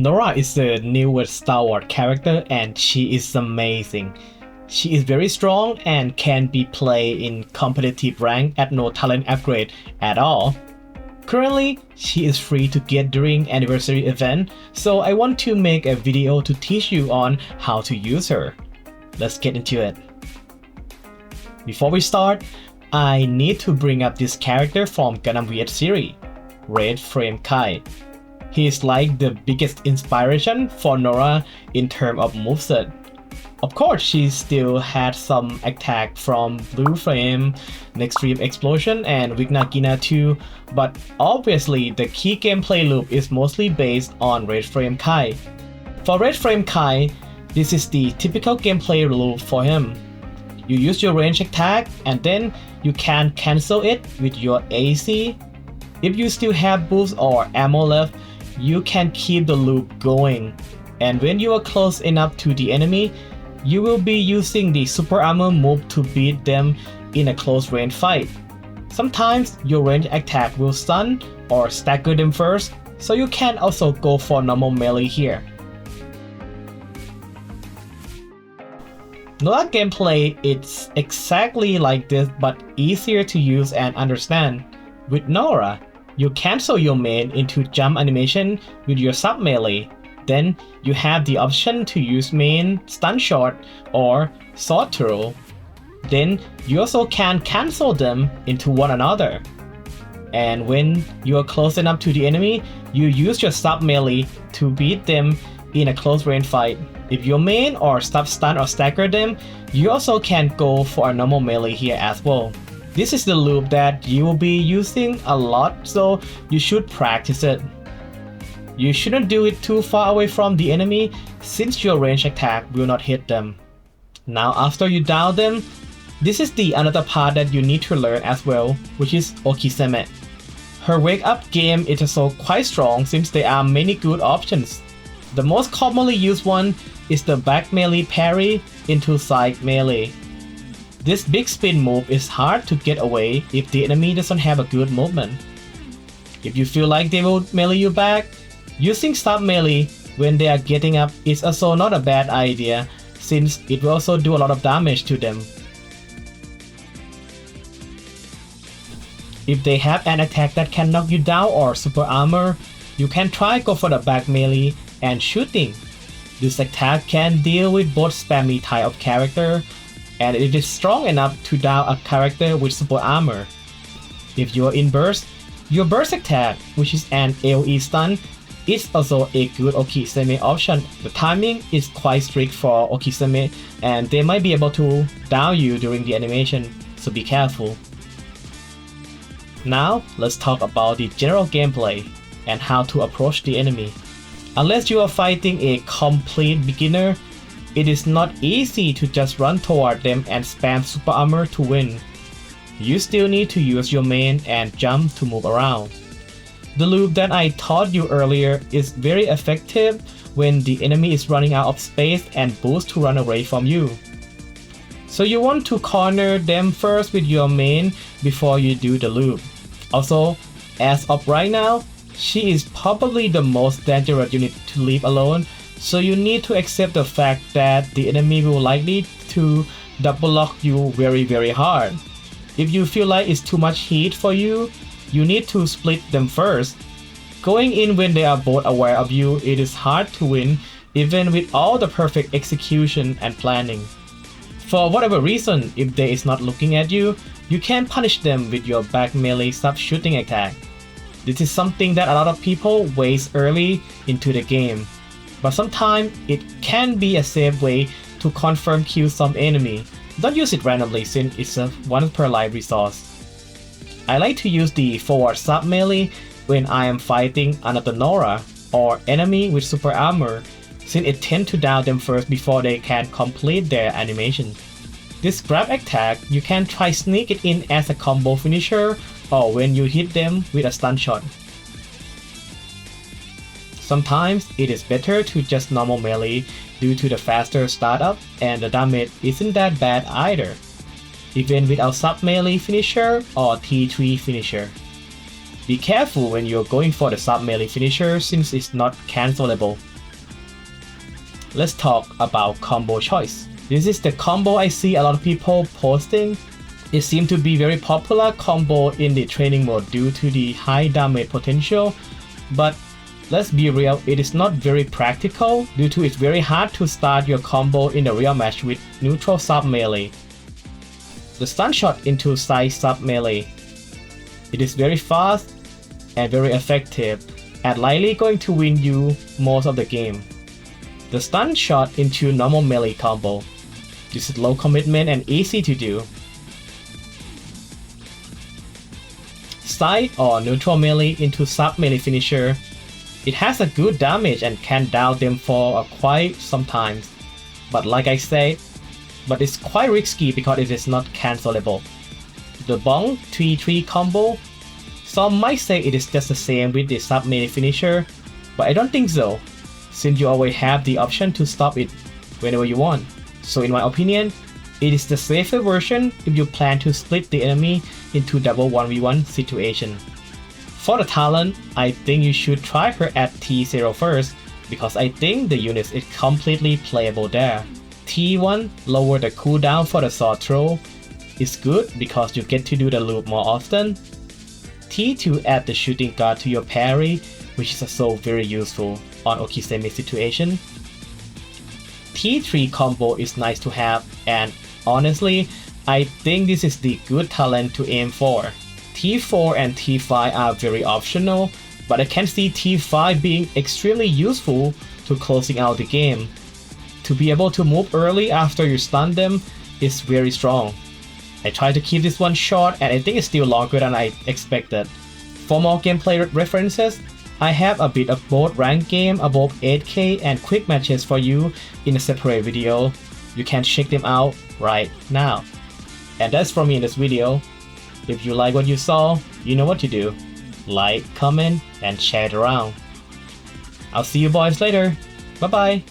Nora is the newest Starward character and she is amazing. She is very strong and can be played in competitive rank at no talent upgrade at all. Currently, she is free to get during anniversary event, so I want to make a video to teach you on how to use her. Let's get into it. Before we start, I need to bring up this character from Gundam VH series, Red Frame Kai. He is like the biggest inspiration for Nora in terms of moveset. Of course, she still had some attack from Blue Frame, Extreme Explosion, and Wignagina too, but obviously the key gameplay loop is mostly based on Red Frame Kai. For Red Frame Kai, this is the typical gameplay loop for him. You use your range attack and then you can cancel it with your AC. If you still have boost or ammo left, you can keep the loop going. And when you are close enough to the enemy, you will be using the super armor move to beat them in a close range fight. Sometimes your range attack will stun or stagger them first, so you can also go for normal melee here. Nora gameplay is exactly like this but easier to use and understand. With Nora, you cancel your main into jump animation with your sub melee. Then you have the option to use main stun shot or sword throw. Then you also can cancel them into one another. And when you are close enough to the enemy, you use your sub melee to beat them in a close range fight. If your main or sub stun or stagger them, you also can go for a normal melee here as well. This is the loop that you will be using a lot, so you should practice it. You shouldn't do it too far away from the enemy since your range attack will not hit them. Now after you down them, this is the another part that you need to learn as well, which is Okiseme. Her wake up game is also quite strong since there are many good options. The most commonly used one is the back melee parry into side melee. This big spin move is hard to get away if the enemy doesn't have a good movement. If you feel like they will melee you back, using sub melee when they are getting up is also not a bad idea since it will also do a lot of damage to them. If they have an attack that can knock you down or super armor, you can try go for the back melee and shooting. This attack can deal with both spammy type of character, and it is strong enough to down a character with super armor. If you are in burst, your burst attack, which is an AoE stun, is also a good Okiseme option. The timing is quite strict for Okiseme and they might be able to down you during the animation, so be careful. Now let's talk about the general gameplay and how to approach the enemy. Unless you are fighting a complete beginner, it is not easy to just run toward them and spam super armor to win. You still need to use your main and jump to move around. The loop that I taught you earlier is very effective when the enemy is running out of space and boost to run away from you. So you want to corner them first with your main before you do the loop. Also, as of right now, she is probably the most dangerous unit to leave alone, so you need to accept the fact that the enemy will likely to double lock you very hard. If you feel like it's too much heat for you, you need to split them first. Going in when they are both aware of you, it is hard to win even with all the perfect execution and planning. For whatever reason, if they is not looking at you, you can punish them with your back melee sub shooting attack. This is something that a lot of people waste early into the game, but sometimes it can be a safe way to confirm kill some enemy. Don't use it randomly since it's a once per life resource. I like to use the forward sub melee when I am fighting another Nora or enemy with super armor since it tends to down them first before they can complete their animation. This grab attack, you can try sneak it in as a combo finisher or when you hit them with a stun shot. Sometimes it is better to just normal melee due to the faster startup and the damage isn't that bad either, even without sub melee finisher or T3 finisher. Be careful when you're going for the sub melee finisher since it's not cancelable. let's talk about combo choice. This is the combo I see a lot of people posting. It seems to be very popular combo in the training mode due to the high damage potential, but let's be real, it is not very practical due to it's very hard to start your combo in the real match with neutral sub melee. The stun shot into side sub melee. It is very fast and very effective and likely going to win you most of the game. The stun shot into normal melee combo. This is low commitment and easy to do. Side or neutral melee into sub melee finisher. It has a good damage and can down them for quite some time. But like I said, but it's quite risky because it is not cancelable. The Bong 3-3 combo. Some might say it is just the same with the sub melee finisher, but I don't think so, since you always have the option to stop it whenever you want. So in my opinion, it is the safer version if you plan to split the enemy into double 1v1 situation. For the talent, I think you should try her at T0 first, because I think the unit is completely playable there. T1 lower the cooldown for the sword throw. It's good because you get to do the loop more often. T2 add the shooting guard to your parry, which is also very useful on Okiseme situation. T3 combo is nice to have, and honestly, I think this is the good talent to aim for. T4 and T5 are very optional, but I can see T5 being extremely useful to closing out the game. To be able to move early after you stun them is very strong. I tried to keep this one short and I think it's still longer than I expected. For more gameplay references, I have a bit of both ranked game above 8k and quick matches for you in a separate video. You can check them out right now. And that's from me in this video. If you like what you saw, you know what to do. Like, comment, and share it around. I'll see you boys later. Bye bye.